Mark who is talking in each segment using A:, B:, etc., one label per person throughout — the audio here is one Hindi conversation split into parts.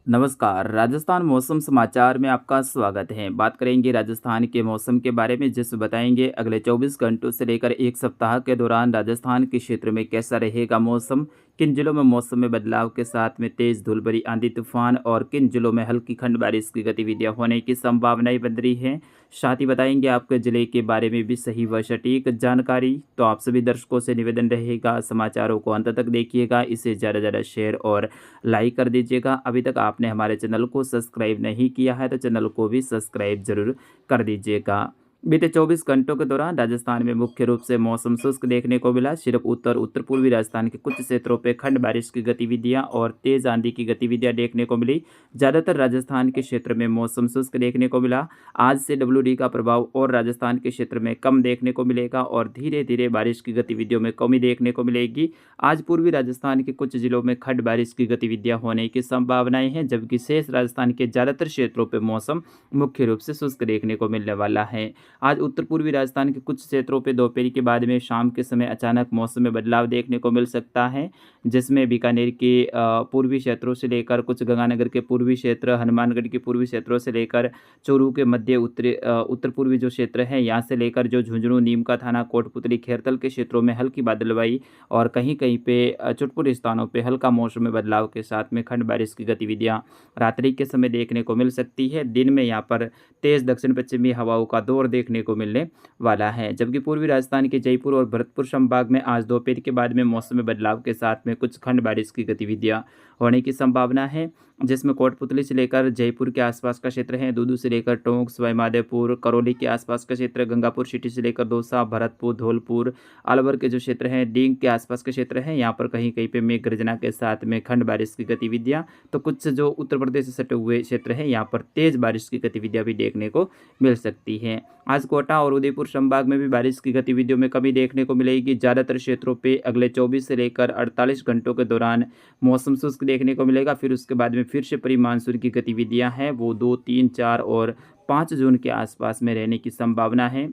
A: नमस्कार, राजस्थान मौसम समाचार में आपका स्वागत है। बात करेंगे राजस्थान के मौसम के बारे में, जिसमें बताएंगे अगले 24 घंटों से लेकर 1 सप्ताह के दौरान राजस्थान के क्षेत्र में कैसा रहेगा मौसम, किन जिलों में मौसम में बदलाव के साथ में तेज धूल भरी आंधी तूफान और किन जिलों में हल्की खंड बारिश की गतिविधियां होने की संभावनाएं बन रही हैं। साथ ही बताएंगे आपके जिले के बारे में भी सही व सटीक जानकारी। तो आप सभी दर्शकों से निवेदन रहेगा, समाचारों को अंत तक देखिएगा, इसे ज़्यादा से ज़्यादा शेयर और लाइक कर दीजिएगा। अभी तक आपने हमारे चैनल को सब्सक्राइब नहीं किया है तो चैनल को भी सब्सक्राइब जरूर कर दीजिएगा। बीते 24 घंटों के दौरान राजस्थान में मुख्य रूप से मौसम शुष्क देखने को मिला। सिर्फ उत्तर उत्तर पूर्वी राजस्थान के कुछ क्षेत्रों पे खंड बारिश की गतिविधियां और तेज आंधी की गतिविधियां देखने को मिली। ज़्यादातर राजस्थान के क्षेत्र में मौसम शुष्क देखने को मिला। आज से WD का प्रभाव और राजस्थान के क्षेत्र में कम देखने को मिलेगा और धीरे धीरे बारिश की गतिविधियों में कमी देखने को मिलेगी। आज पूर्वी राजस्थान के कुछ जिलों में खंड बारिश की गतिविधियां होने की संभावनाएं हैं, जबकि शेष राजस्थान के ज़्यादातर क्षेत्रों पर मौसम मुख्य रूप से शुष्क देखने को मिलने वाला है। आज उत्तर पूर्वी राजस्थान के कुछ क्षेत्रों पे दोपहर के बाद में शाम के समय अचानक मौसम में बदलाव देखने को मिल सकता है, जिसमें बीकानेर के पूर्वी क्षेत्रों से लेकर कुछ गंगानगर के पूर्वी क्षेत्र, हनुमानगढ़ के पूर्वी क्षेत्रों से लेकर चूरू के मध्य उत्तर पूर्वी जो क्षेत्र है यहाँ से लेकर जो झुंझुनू, नीमका थाना, कोटपुतली, खेरतल के क्षेत्रों में हल्की बादलवाई और कहीं कहीं पे चुटपुट स्थानों पे हल्का मौसम में बदलाव के साथ में खंड बारिश की गतिविधियां रात्रि के समय देखने को मिल सकती है। दिन में यहाँ पर तेज दक्षिण पश्चिमी हवाओं का दौर देखने को मिलने वाला है, जबकि पूर्वी राजस्थान के जयपुर और भरतपुर संभाग में आज दोपहर के बाद में मौसम में बदलाव के साथ में कुछ खंड बारिश की गतिविधियां होने की संभावना है, जिसमें कोटपुतली से लेकर जयपुर के आसपास का क्षेत्र है, दूदू से लेकर टोंक, सवाई माधोपुर, करौली के आसपास का क्षेत्र, गंगापुर सिटी से लेकर दौसा, भरतपुर, धौलपुर, अलवर के जो क्षेत्र हैं, डींग के आसपास के क्षेत्र हैं, यहाँ पर कहीं कहीं पे मेघ गर्जना के साथ में खंड बारिश की गतिविधियां। तो कुछ जो उत्तर प्रदेश से सटे हुए क्षेत्र हैं यहाँ पर तेज बारिश की गतिविधियां भी देखने को मिल सकती हैं। आज कोटा और उदयपुर संभाग में भी बारिश की गतिविधियों में कमी देखने को मिलेगी। ज़्यादातर क्षेत्रों पे अगले 24 से लेकर 48 घंटों के दौरान मौसम शुष्क देखने को मिलेगा। फिर उसके बाद में फिर से प्री मानसून की गतिविधियां हैं वो 2, 3, 4 और 5 जून के आसपास में रहने की संभावना है।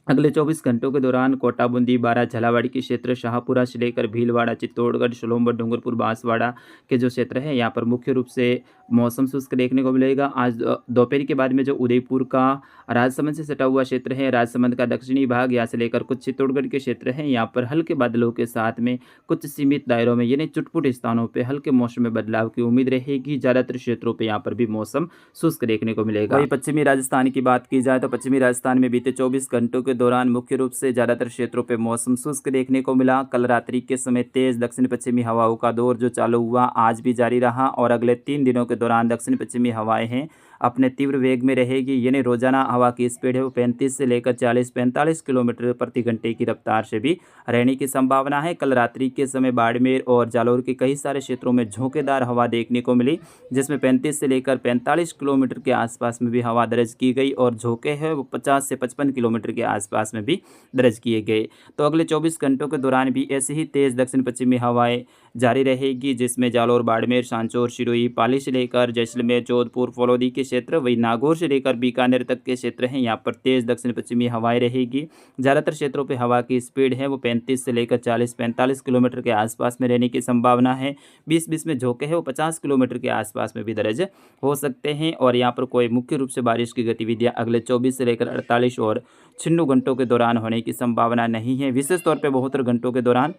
A: अगले 24 घंटों के दौरान कोटा, बूंदी, बारां, झालावाड़ के क्षेत्र, शाहपुरा से लेकर भीलवाड़ा, चित्तौड़गढ़, सोलंबर, डूंगरपुर, बांसवाड़ा के जो क्षेत्र है यहाँ पर मुख्य रूप से मौसम शुष्क देखने को मिलेगा। आज दोपहर के बाद में जो उदयपुर का राजसमंद से सटा हुआ क्षेत्र है, राजसमंद का दक्षिणी भाग यहाँ से लेकर कुछ चित्तौड़गढ़ के क्षेत्र हैं, यहाँ पर हल्के बादलों के साथ में कुछ सीमित दायरों में यानी चुटपुट स्थानों पर हल्के मौसम में बदलाव की उम्मीद रहेगी। ज़्यादातर क्षेत्रों पर यहाँ पर भी मौसम शुष्क देखने को मिलेगा। वही पश्चिमी राजस्थान की बात की जाए तो पश्चिमी राजस्थान में बीते 24 घंटों के दौरान मुख्य रूप से ज़्यादातर क्षेत्रों पे मौसम शुष्क देखने को मिला। कल रात्रि के समय तेज दक्षिण पश्चिमी हवाओं का दौर जो चालू हुआ आज भी जारी रहा और अगले 3 दिनों के दौरान दक्षिण पश्चिमी हवाएं हैं अपने तीव्र वेग में रहेगी, यानी रोजाना हवा की स्पीड है वो 35 से लेकर 40-45 किलोमीटर प्रति घंटे की रफ्तार से भी रहने की संभावना है। कल रात्रि के समय बाड़मेर और जालौर के कई सारे क्षेत्रों में झोंकेदार हवा देखने को मिली, जिसमें 35 से लेकर 45 किलोमीटर के आसपास में भी हवा दर्ज की गई और झोंके हैं वो 50 से 55 किलोमीटर के आसपास में भी दर्ज किए गए। तो अगले 24 घंटों के दौरान भी ऐसी ही तेज दक्षिण पश्चिमी हवाएं जारी रहेगी, जिसमें जालौर, बाड़मेर, सांचौर, सिरोही, पाली से लेकर जैसलमेर, जोधपुर, फलौदी के क्षेत्र, वही नागौर से लेकर बीकानेर तक के क्षेत्र हैं यहाँ पर तेज दक्षिण पश्चिमी हवाएं रहेगी। ज़्यादातर क्षेत्रों पे हवा की स्पीड है वो 35 से लेकर 40-45 किलोमीटर के आसपास में रहने की संभावना है। 20-20 में झोंके हैं वो 50 किलोमीटर के आसपास में भी दर्ज हो सकते हैं और यहाँ पर कोई मुख्य रूप से बारिश की गतिविधियाँ अगले 24 से लेकर 48 और 96 घंटों के दौरान होने की संभावना नहीं है, विशेष तौर पर 72 घंटों के दौरान।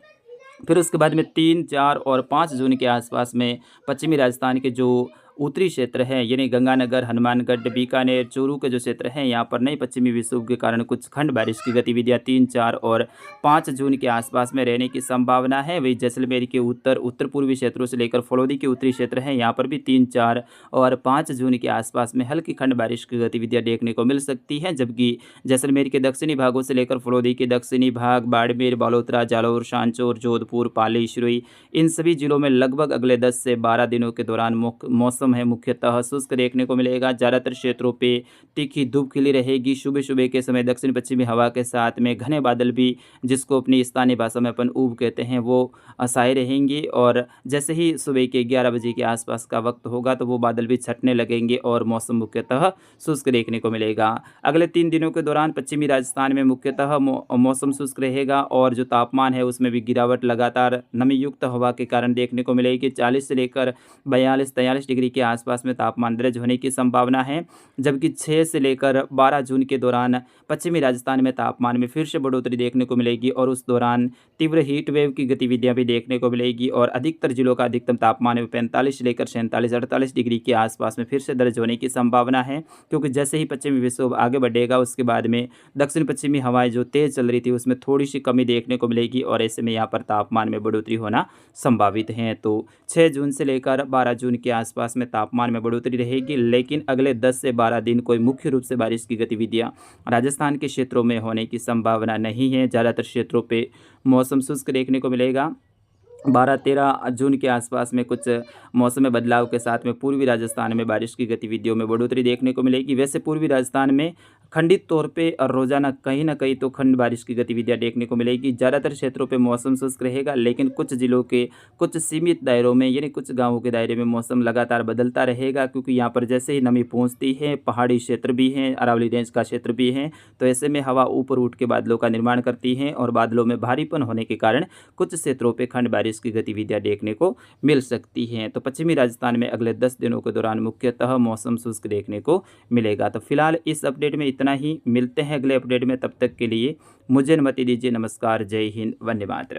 A: फिर उसके बाद में 3, 4 और 5 जून के आसपास में पश्चिमी राजस्थान के जो उत्तरी क्षेत्र है यानी गंगानगर, हनुमानगढ़, बीकानेर, चूरू के जो क्षेत्र हैं यहाँ पर नई पश्चिमी विक्षोभ के कारण कुछ खंड बारिश की गतिविधियाँ 3, 4 और 5 जून के आसपास में रहने की संभावना है। वही जैसलमेर के उत्तर पूर्वी क्षेत्रों से लेकर फलौदी के उत्तरी क्षेत्र हैं यहाँ पर भी 3, 4 और 5 जून के आसपास में हल्की खंड बारिश की गतिविधियाँ देखने को मिल सकती हैं, जबकि जैसलमेर के दक्षिणी भागों से लेकर फलौदी के दक्षिणी भाग, बाड़मेर, बालोतरा, जालौर, सांचौर, जोधपुर, पाली, सिरोही इन सभी जिलों में लगभग अगले 10 से 12 दिनों के दौरान मौसम है मुख्यतः शुष्क देखने को मिलेगा। ज़्यादातर क्षेत्रों पे तीखी धूप खिली रहेगी। सुबह सुबह के समय दक्षिण पश्चिमी हवा के साथ में घने बादल भी, जिसको अपनी स्थानीय भाषा में अपन ऊब कहते हैं, वो छाए रहेंगी और जैसे ही सुबह के 11 बजे के आसपास का वक्त होगा तो वो बादल भी छटने लगेंगे और मौसम मुख्यतः शुष्क देखने को मिलेगा। अगले 3 दिनों के दौरान पश्चिमी राजस्थान में मुख्यतः मौसम शुष्क रहेगा और जो तापमान है उसमें भी गिरावट लगातार नमी युक्त हवा के कारण देखने को मिलेगी। 40 से लेकर 42-43 डिग्री के आसपास में तापमान दर्ज होने की संभावना है, जबकि 6 से लेकर 12 जून के दौरान पश्चिमी राजस्थान में तापमान में फिर से बढ़ोतरी देखने को मिलेगी और उस दौरान तीव्र हीट वेव की गतिविधियां भी देखने को मिलेगी और अधिकतर जिलों का अधिकतम तापमान में 45 से लेकर 47-48 डिग्री के आसपास में फिर से दर्ज होने की संभावना है, क्योंकि जैसे ही पश्चिमी विक्षोभ आगे बढ़ेगा उसके बाद में दक्षिण पश्चिमी हवाएं जो तेज चल रही थी उसमें थोड़ी सी कमी देखने को मिलेगी और ऐसे में यहाँ पर तापमान में बढ़ोतरी होना संभावित है। तो 6 जून से लेकर 12 जून के आसपास में तापमान में बढ़ोतरी रहेगी, लेकिन अगले 10 से 12 दिन कोई मुख्य रूप से बारिश की गतिविधियां राजस्थान के क्षेत्रों में होने की संभावना नहीं है। ज़्यादातर क्षेत्रों पे मौसम शुष्क देखने को मिलेगा। 12-13 जून के आसपास में कुछ मौसम में बदलाव के साथ में पूर्वी राजस्थान में बारिश की गतिविधियों में बढ़ोतरी देखने को मिलेगी। वैसे पूर्वी राजस्थान में खंडित तौर पे और रोजाना कहीं ना कहीं तो खंड बारिश की गतिविधियां देखने को मिलेगी। ज़्यादातर क्षेत्रों पे मौसम शुष्क रहेगा, लेकिन कुछ जिलों के कुछ सीमित दायरों में यानी कुछ गांवों के दायरे में मौसम लगातार बदलता रहेगा, क्योंकि यहाँ पर जैसे ही नमी पहुँचती है, पहाड़ी क्षेत्र भी हैं, अरावली रेंज का क्षेत्र भी है, तो ऐसे में हवा ऊपर उठ के बादलों का निर्माण करती है और बादलों में भारीपन होने के कारण कुछ क्षेत्रों पर खंड बारिश की गतिविधियां देखने को मिल सकती हैं। तो पश्चिमी राजस्थान में अगले 10 दिनों के दौरान मुख्यतः मौसम शुष्क देखने को मिलेगा। तो फिलहाल इस अपडेट में इतना ही, मिलते हैं अगले अपडेट में, तब तक के लिए मुझे अनुमति दीजिए। नमस्कार, जय हिंद, वंदे मातरम।